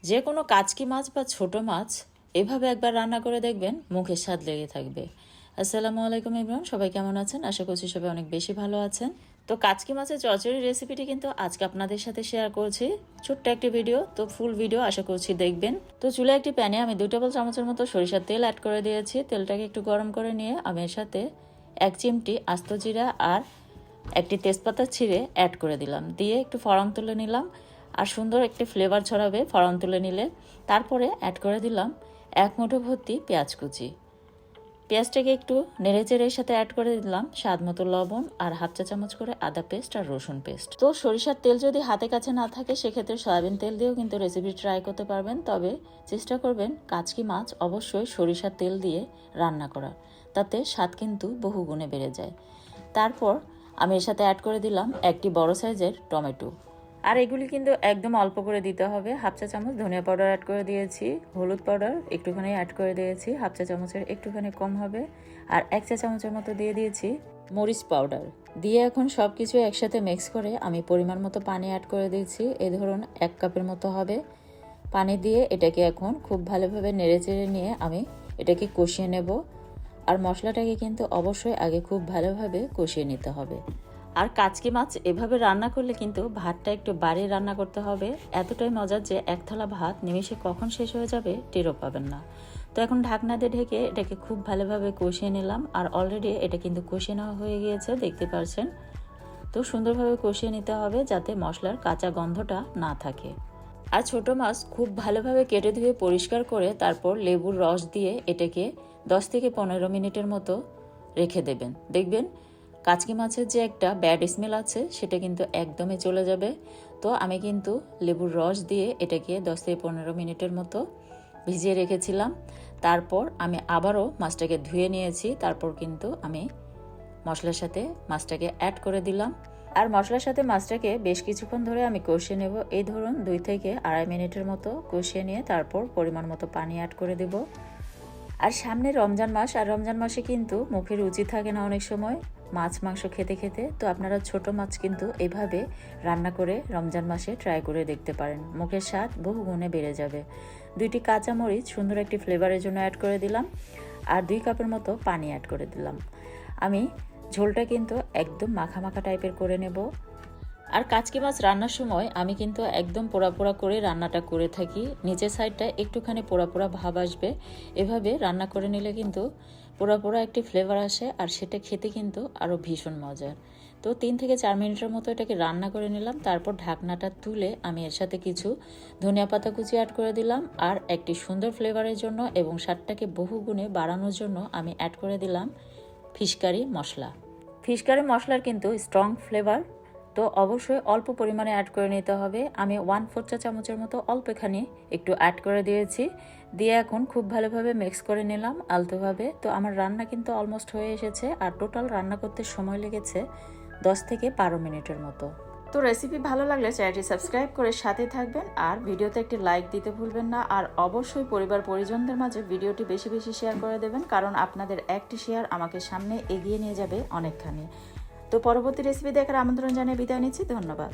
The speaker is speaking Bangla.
যে কোনো কাচকি মাছ বা ছোট মাছ এভাবে একবার রান্না করে দেখবেন, মুখে স্বাদ লেগে থাকবে। আসসালামু আলাইকুম এভরিওয়ান, সবাই কেমন আছেন? আশা করছি সবাই অনেক বেশি ভালো আছেন। তো কাচকি মাছের চচ্চড়ি রেসিপিটি কিন্তু আজকে আপনাদের সাথে শেয়ার করছি। ছোট্ট একটি ভিডিও, তো ফুল ভিডিও আশা করছি দেখবেন। তো চুলে একটি প্যানে আমি 2 টেবিল চামচের মতো সরিষার তেল অ্যাড করে দিয়েছি। তেলটাকে একটু গরম করে নিয়ে আমি এর সাথে 1 চিমটি আস্ত জিরা আর একটি তেজপাতা ছিঁড়ে অ্যাড করে দিলাম। দিয়ে একটু ফোড়ন তুলে নিলাম, আর সুন্দর একটি ফ্লেভার ছড়াবে ফোড়ন তুলে নিলে। তারপরে অ্যাড করে দিলাম 1 মুঠো ভর্তি পেঁয়াজ কুচি। পেঁয়াজটাকে একটু নেড়েচেড়ে সাথে অ্যাড করে দিলাম স্বাদ মতো লবণ আর 1/2 চা চামচ করে আদা পেস্ট আর রসুন পেস্ট। তো সরিষার তেল যদি হাতে কাছে না থাকে সেক্ষেত্রে সয়াবিন তেল দিয়েও কিন্তু রেসিপি ট্রাই করতে পারবেন। তবে চেষ্টা করবেন কাচকি মাছ অবশ্যই সরিষার তেল দিয়ে রান্না করা, তাতে স্বাদ কিন্তু বহু গুণে বেড়ে যায়। তারপর আমি এর সাথে অ্যাড করে দিলাম একটি বড় সাইজের টমেটো। আর এগুলি কিন্তু একদম অল্প করে দিতে হবে। 1/2 চা চামচ ধনিয়া পাউডার অ্যাড করে দিয়েছি, হলুদ পাউডার একটুখানি অ্যাড করে দিয়েছি, 1/2 চা চামচের একটুখানি কম হবে। আর 1 চা চামচের মতো দিয়ে দিয়েছি মরিচ পাউডার। দিয়ে এখন সব কিছু একসাথে মিক্স করে আমি পরিমাণ মতো পানি অ্যাড করে দিয়েছি। এই ধরুন 1 কাপের মতো হবে পানি। দিয়ে এটাকে এখন খুব ভালোভাবে নেড়েচেড়ে নিয়ে আমি এটাকে কষিয়ে নেব। আর মশলাটাকে কিন্তু অবশ্যই আগে খুব ভালোভাবে কষিয়ে নিতে হবে। আর কাচকি মাছ এভাবে রান্না করলে কিন্তু ভাতটা একটু বাড়িয়ে রান্না করতে হবে। এতটাই মজার যে 1 থালা ভাত নিমেষে কখন শেষ হয়ে যাবে টেরও পাবেন না। তো এখন ঢাকনা দিয়ে ঢেকে এটাকে খুব ভালোভাবে কষিয়ে নিলাম। আর অলরেডি এটা কিন্তু কষিয়ে নেওয়া হয়ে গিয়েছে, দেখতে পাচ্ছেন। তো সুন্দরভাবে কষিয়ে নিতে হবে যাতে মশলার কাঁচা গন্ধটা না থাকে। আর ছোট মাছ খুব ভালোভাবে কেটে ধুয়ে পরিষ্কার করে তারপর লেবুর রস দিয়ে এটাকে 10 থেকে 15 মিনিটের মতো রেখে দেবেন। দেখবেন কাচকি মাছের যে একটা ব্যাড স্মেল আছে সেটা কিন্তু একদমই চলে যাবে। তো আমি কিন্তু লেবুর রস দিয়ে এটাকে 10 থেকে 15 মিনিটের মতো ভিজিয়ে রেখেছিলাম। তারপর আমি আবারও মাছটাকে ধুয়ে নিয়েছি। তারপর কিন্তু আমি মশলার সাথে মাছটাকে অ্যাড করে দিলাম। আর মশলার সাথে মাছটাকে বেশ কিছুক্ষণ ধরে আমি কষিয়ে নেব। এই ধরুন 2 থেকে 2.5 মিনিটের মতো কষিয়ে নিয়ে তারপর পরিমাণ মতো পানি অ্যাড করে দেব। আর সামনে রমজান মাস, আর রমজান মাসে কিন্তু মুখে রুচি থাকে না অনেক সময় মাছ মাংস খেতে খেতে। তো আপনারা ছোট মাছ কিন্তু এভাবে রান্না করে রমজান মাসে ট্রাই করে দেখতে পারেন, মুখের স্বাদ বহু গুণে বেড়ে যাবে। 2টি কাঁচামরিচ সুন্দর একটি ফ্লেভারের জন্য অ্যাড করে দিলাম। আর 2 কাপের মতো পানি অ্যাড করে দিলাম। আমি ঝোলটা কিন্তু একদম মাখা মাখা টাইপের করে নেব। আর কাচকি মাছ রান্নার সময় আমি কিন্তু একদম পোড়া পোড়া করে রান্নাটা করে থাকি। নিচের সাইডটা একটুখানি পোড়া পোড়া ভাব আসবে। এভাবে রান্না করে নিলে কিন্তু পোড়া পোড়া একটি ফ্লেভার আসে, আর সেটা খেতে কিন্তু আরও ভীষণ মজার। তো 3 থেকে 4 মিনিটের মতো এটাকে রান্না করে নিলাম। তারপর ঢাকনাটা তুলে আমি এর সাথে কিছু ধনিয়া পাতা কুচি অ্যাড করে দিলাম। আর একটি সুন্দর ফ্লেভারের জন্য এবং স্বাদটাকে বহুগুণে বাড়ানোর জন্য আমি অ্যাড করে দিলাম ফিশকারি মশলা। ফিশকারি মশলার কিন্তু স্ট্রং ফ্লেভার, তো অবশ্যই অল্প পরিমাণে অ্যাড করে নিতে হবে। আমি 1/4 চা চামচের মতো অল্পখানি একটু অ্যাড করে দিয়েছি। দিয়ে এখন খুব ভালোভাবে মিক্স করে নিলাম আলতোভাবে। তো আমার রান্না কিন্তু অলমোস্ট হয়ে এসেছে। আর টোটাল রান্না করতে সময় লেগেছে 10 থেকে 12 মিনিটের মতো। তো রেসিপি ভালো লাগলে চ্যানেলটি সাবস্ক্রাইব করে সাথে থাকবেন, আর ভিডিওতে একটি লাইক দিতে ভুলবেন না। আর অবশ্যই পরিবার পরিজনদের মাঝে ভিডিওটি বেশি বেশি শেয়ার করে দেবেন, কারণ আপনাদের একটি শেয়ার আমাকে সামনে এগিয়ে নিয়ে যাবে অনেকখানি। তো পরবর্তী রেসিপি দেখার আমন্ত্রণ জানিয়ে বিদায় নিচ্ছি। ধন্যবাদ।